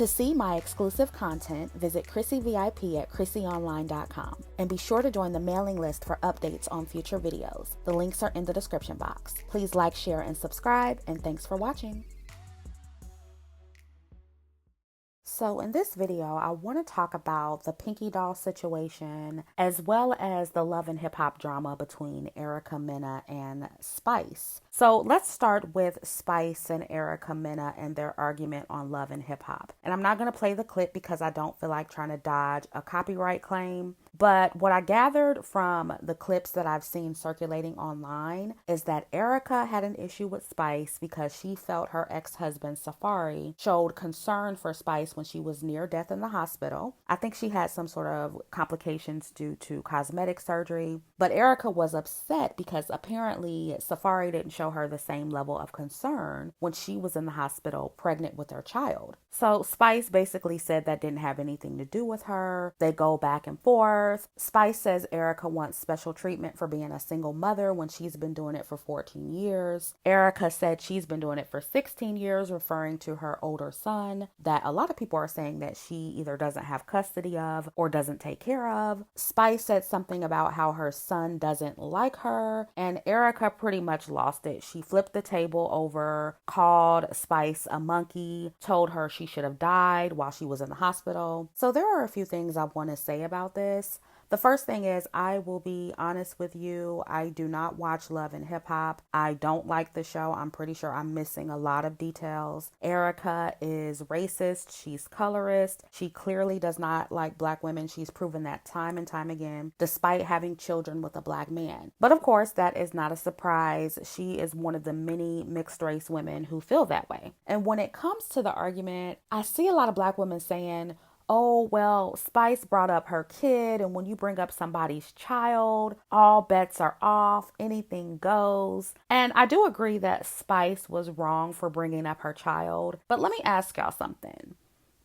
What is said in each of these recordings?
To see my exclusive content, visit ChrissyVIP at ChrissyOnline.com and be sure to join the mailing list for updates on future videos. The links are in the description box. Please like, share, and subscribe, and thanks for watching. So in this video, I want to talk about the Pinkydoll situation as well as the love and hip hop drama between Erica Mena and Spice. So let's start with Spice and Erica Mena and their argument on love and hip hop. And I'm not going to play the clip because I don't feel like trying to dodge a copyright claim. But what I gathered from the clips that I've seen circulating online is that Erica had an issue with Spice because she felt her ex-husband Safari showed concern for Spice when she was near death in the hospital. I think she had some sort of complications due to cosmetic surgery. But Erica was upset because apparently Safari didn't show her the same level of concern when she was in the hospital pregnant with her child. So Spice basically said that didn't have anything to do with her. They go back and forth. Spice says Erica wants special treatment for being a single mother when she's been doing it for 14 years. Erica said she's been doing it for 16 years, referring to her older son that a lot of people are saying that she either doesn't have custody of or doesn't take care of. Spice said something about how her son doesn't like her, and Erica pretty much lost it. She flipped the table over, called Spice a monkey, told her she should have died while she was in the hospital. So there are a few things I want to say about this. The first thing is, I will be honest with you, I do not watch Love and Hip Hop. I don't like the show. I'm pretty sure I'm missing a lot of details. Erica is racist. She's colorist. She clearly does not like black women. She's proven that time and time again, despite having children with a black man. But of course, that is not a surprise. She is one of the many mixed race women who feel that way. And when it comes to the argument, I see a lot of black women saying, oh, well, Spice brought up her kid, and when you bring up somebody's child, all bets are off, anything goes. And I do agree that Spice was wrong for bringing up her child, but let me ask y'all something.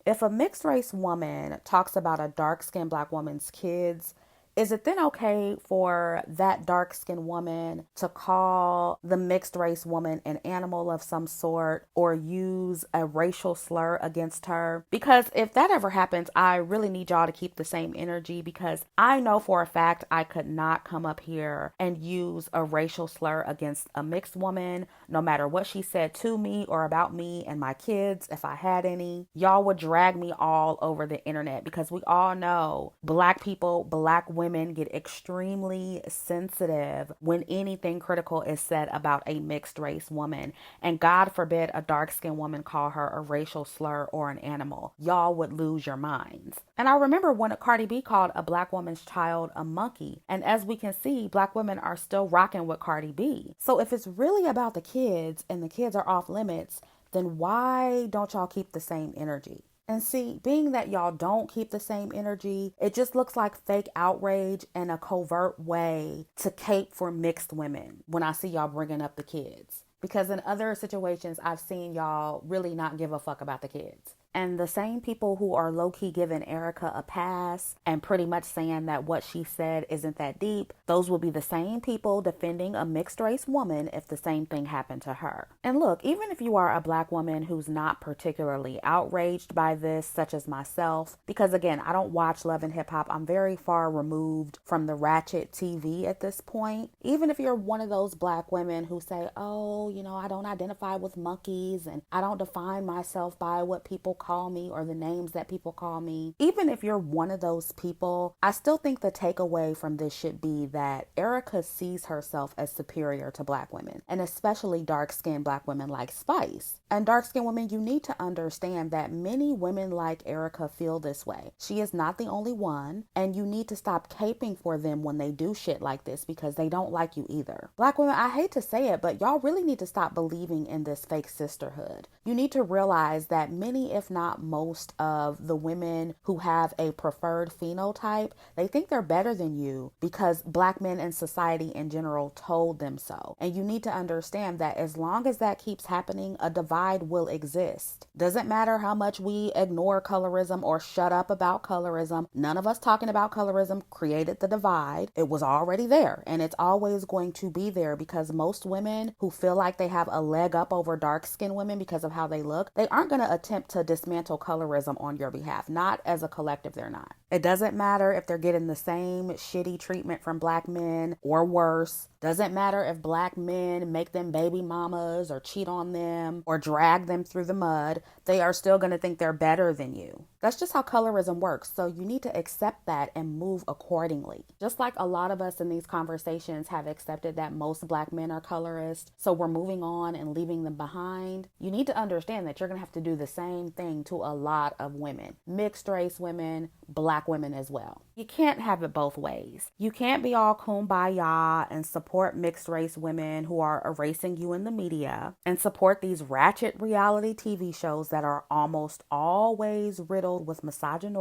If a mixed race woman talks about a dark-skinned black woman's kids, is it then okay for that dark-skinned woman to call the mixed race woman an animal of some sort or use a racial slur against her? Because if that ever happens, I really need y'all to keep the same energy, because I know for a fact I could not come up here and use a racial slur against a mixed woman, no matter what she said to me or about me and my kids, if I had any. Y'all would drag me all over the internet, because we all know black people, black women get extremely sensitive when anything critical is said about a mixed race woman. And God forbid a dark-skinned woman call her a racial slur or an animal. Y'all would lose your minds. And I remember when Cardi B called a black woman's child a monkey. And as we can see, black women are still rocking with Cardi B. So if it's really about the kids and the kids are off limits, then why don't y'all keep the same energy? And see, being that y'all don't keep the same energy, it just looks like fake outrage and a covert way to cape for mixed women when I see y'all bringing up the kids. Because in other situations, I've seen y'all really not give a fuck about the kids. And the same people who are low-key giving Erica a pass and pretty much saying that what she said isn't that deep, those will be the same people defending a mixed race woman if the same thing happened to her. And look, even if you are a black woman who's not particularly outraged by this, such as myself, because again, I don't watch Love and Hip Hop. I'm very far removed from the ratchet TV at this point. Even if you're one of those black women who say, oh, you know, I don't identify with monkeys and I don't define myself by what people call me or the names that people call me. Even if you're one of those people, I still think the takeaway from this should be that Erica sees herself as superior to black women, and especially dark-skinned black women like Spice. And dark-skinned women, you need to understand that many women like Erica feel this way. She is not the only one, and you need to stop caping for them when they do shit like this, because they don't like you either. Black women, I hate to say it, but y'all really need to stop believing in this fake sisterhood. You need to realize that many, if not most, of the women who have a preferred phenotype, they think they're better than you because black men in society in general told them so. And you need to understand that as long as that keeps happening, a divide will exist. Doesn't matter how much we ignore colorism or shut up about colorism. None of us talking about colorism created the divide. It was already there, and it's always going to be there, because most women who feel like they have a leg up over dark-skinned women because of how they look, they aren't going to attempt to dismantle dismantle colorism on your behalf. Not as a collective, they're not. It doesn't matter if they're getting the same shitty treatment from black men or worse. Doesn't matter if black men make them baby mamas or cheat on them or drag them through the mud. They are still going to think they're better than you. That's just how colorism works. So you need to accept that and move accordingly. Just like a lot of us in these conversations have accepted that most black men are colorist, so we're moving on and leaving them behind. You need to understand that you're going to have to do the same thing to a lot of women, mixed race women, black women as well. You can't have it both ways. You can't be all kumbaya and support mixed race women who are erasing you in the media and support these ratchet reality TV shows that are almost always riddled with misogyny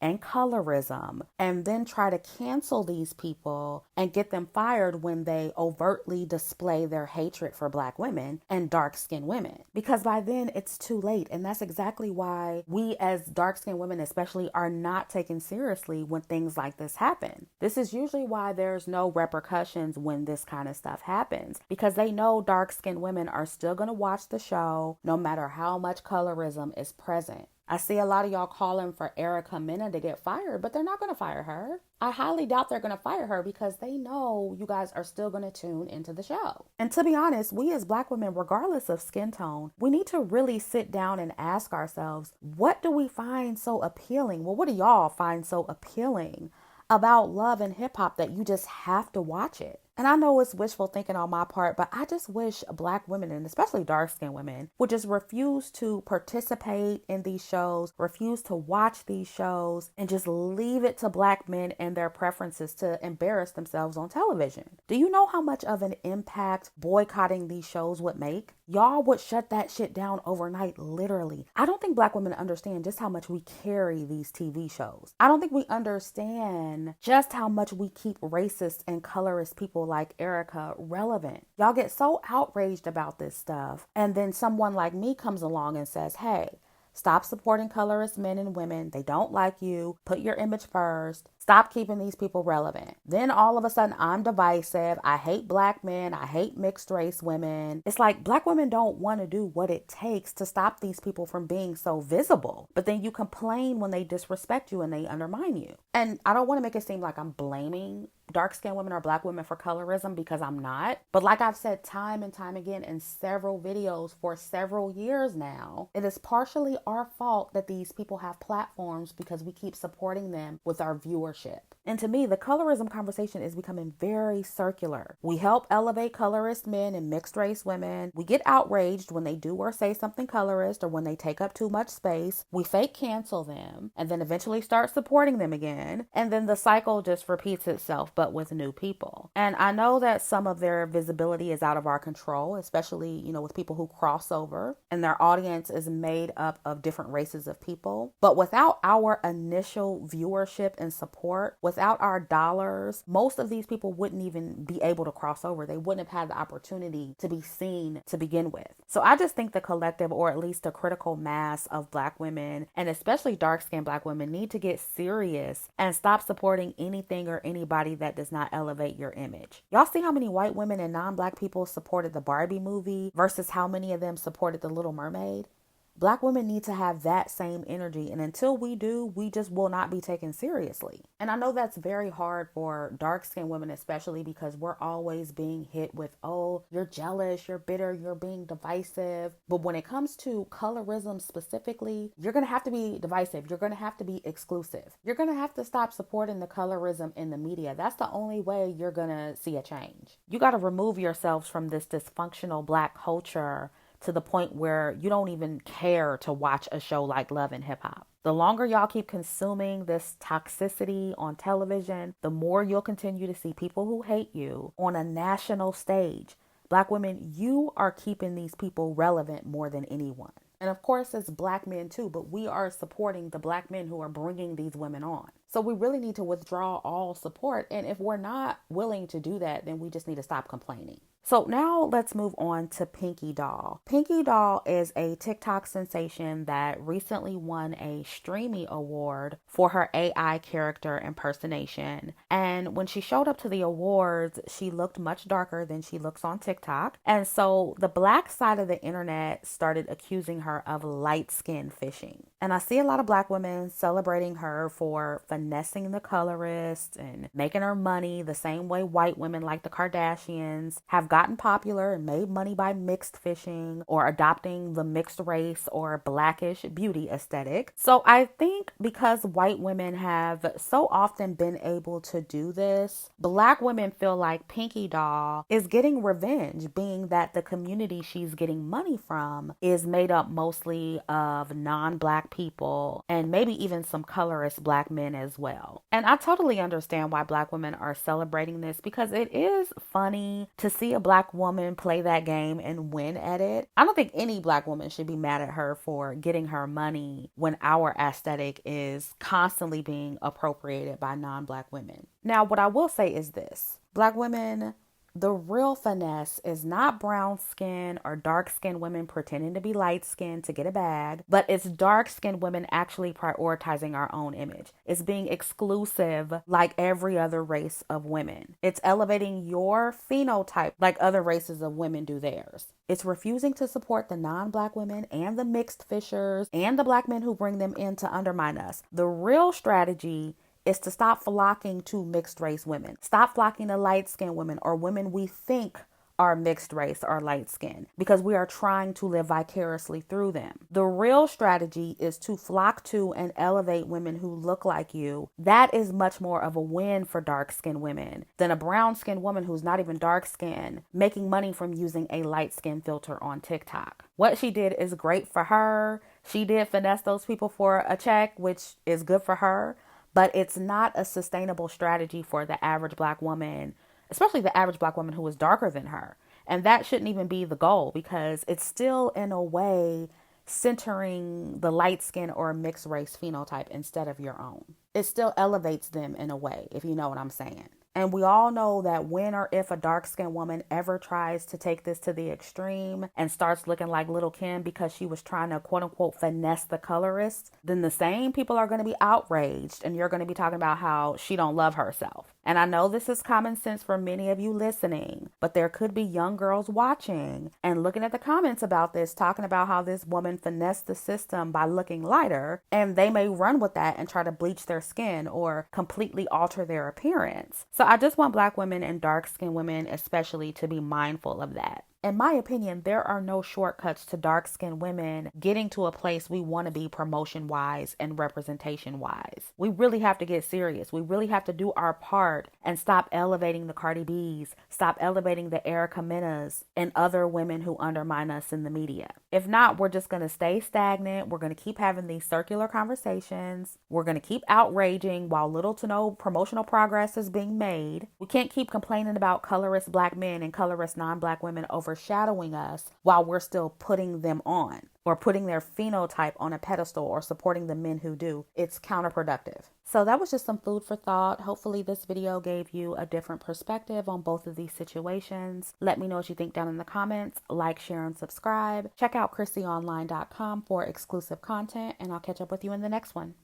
and colorism, and then try to cancel these people and get them fired when they overtly display their hatred for black women and dark-skinned women. Because by then it's too late, and that's exactly why we as dark-skinned women especially are not taken seriously when things like this happen. This is usually why there's no repercussions when this kind of stuff happens, because they know dark-skinned women are still going to watch the show no matter how much colorism is present. I see a lot of y'all calling for Mena to get fired, but they're not going to fire her. I highly doubt they're going to fire her because they know you guys are still going to tune into the show. And to be honest, we as black women, regardless of skin tone, we need to really sit down and ask ourselves, what do we find so appealing? Well, what do y'all find so appealing about love and hip hop that you just have to watch it? And I know it's wishful thinking on my part, but I just wish black women, and especially dark-skinned women, would just refuse to participate in these shows, refuse to watch these shows, and just leave it to black men and their preferences to embarrass themselves on television. Do you know how much of an impact boycotting these shows would make? Y'all would shut that shit down overnight, literally. I don't think black women understand just how much we carry these TV shows. I don't think we understand just how much we keep racist and colorist people like Erica relevant. Y'all get so outraged about this stuff, and then someone like me comes along and says, hey, stop supporting colorist men and women. They don't like you. Put your image first. Stop keeping these people relevant. Then all of a sudden I'm divisive. I hate black men. I hate mixed race women. It's like black women don't want to do what it takes to stop these people from being so visible. But then you complain when they disrespect you and they undermine you. And I don't want to make it seem like I'm blaming dark-skinned women or black women for colorism, because I'm not. But like I've said time and time again in several videos for several years now, it is partially our fault that these people have platforms because we keep supporting them with our viewership. And to me, the colorism conversation is becoming very circular. We help elevate colorist men and mixed race women. We get outraged when they do or say something colorist or when they take up too much space. We fake cancel them and then eventually start supporting them again. And then the cycle just repeats itself, but with new people. And I know that some of their visibility is out of our control, especially, with people who cross over and their audience is made up of different races of people. But without our initial viewership and support, without our dollars, most of these people wouldn't even be able to cross over. They wouldn't have had the opportunity to be seen to begin with. So I just think the collective, or at least a critical mass of black women, and especially dark-skinned black women, need to get serious and stop supporting anything or anybody that does not elevate your image. Y'all see how many white women and non-black people supported the Barbie movie versus how many of them supported the Little Mermaid? Black women need to have that same energy. And until we do, we just will not be taken seriously. And I know that's very hard for dark-skinned women, especially because we're always being hit with, oh, you're jealous, you're bitter, you're being divisive. But when it comes to colorism specifically, you're going to have to be divisive. You're going to have to be exclusive. You're going to have to stop supporting the colorism in the media. That's the only way you're going to see a change. You got to remove yourselves from this dysfunctional black culture to the point where you don't even care to watch a show like Love and Hip Hop. The longer y'all keep consuming this toxicity on television, the more you'll continue to see people who hate you on a national stage. Black women, you are keeping these people relevant more than anyone. And of course, it's black men too, but we are supporting the black men who are bringing these women on. So we really need to withdraw all support. And if we're not willing to do that, then we just need to stop complaining. So now let's move on to Pinkydoll. Pinkydoll is a TikTok sensation that recently won a Streamy Award for her AI character impersonation. And when she showed up to the awards, she looked much darker than she looks on TikTok. And so the black side of the internet started accusing her of light skin fishing. And I see a lot of black women celebrating her for finessing the colorist and making her money the same way white women like the Kardashians have gotten popular and made money by mixed fishing or adopting the mixed race or blackish beauty aesthetic. So I think because white women have so often been able to do this, black women feel like Pinkydoll is getting revenge, being that the community she's getting money from is made up mostly of non-black people and maybe even some colorist black men as well. And I totally understand why black women are celebrating this because it is funny to see a black woman play that game and win at it. I don't think any black woman should be mad at her for getting her money when our aesthetic is constantly being appropriated by non-black women. Now, what I will say is this: black women, the real finesse is not brown skin or dark skinned women pretending to be light skinned to get a bag, but it's dark skinned women actually prioritizing our own image. It's being exclusive like every other race of women. It's elevating your phenotype like other races of women do theirs. It's refusing to support the non-black women and the mixed fishers and the black men who bring them in to undermine us. The real strategy is to stop flocking to mixed race women. Stop flocking to light skinned women or women we think are mixed race or light skinned because we are trying to live vicariously through them. The real strategy is to flock to and elevate women who look like you. That is much more of a win for dark skinned women than a brown skinned woman who's not even dark skinned making money from using a light skin filter on TikTok. What she did is great for her. She did finesse those people for a check, which is good for her. But it's not a sustainable strategy for the average black woman, especially the average black woman who is darker than her. And that shouldn't even be the goal because it's still in a way centering the light skin or mixed race phenotype instead of your own. It still elevates them in a way, if you know what I'm saying. And we all know that when or if a dark-skinned woman ever tries to take this to the extreme and starts looking like Little Kim because she was trying to quote-unquote finesse the colorist, then the same people are going to be outraged and you're going to be talking about how she don't love herself. And I know this is common sense for many of you listening, but there could be young girls watching and looking at the comments about this, talking about how this woman finessed the system by looking lighter, and they may run with that and try to bleach their skin or completely alter their appearance. So I just want black women and dark-skinned women especially to be mindful of that. In my opinion, there are no shortcuts to dark-skinned women getting to a place we want to be promotion-wise and representation-wise. We really have to get serious. We really have to do our part and stop elevating the Cardi B's, stop elevating the Erica Menas and other women who undermine us in the media. If not, we're just going to stay stagnant. We're going to keep having these circular conversations. We're going to keep outraging while little to no promotional progress is being made. We can't keep complaining about colorist black men and colorist non-black women overshadowing us while we're still putting them on or putting their phenotype on a pedestal or supporting the men who do. It's counterproductive. So that was just some food for thought. Hopefully this video gave you a different perspective on both of these situations. Let me know what you think down in the comments. Like, share, and subscribe. Check out chrissyonline.com for exclusive content, and I'll catch up with you in the next one.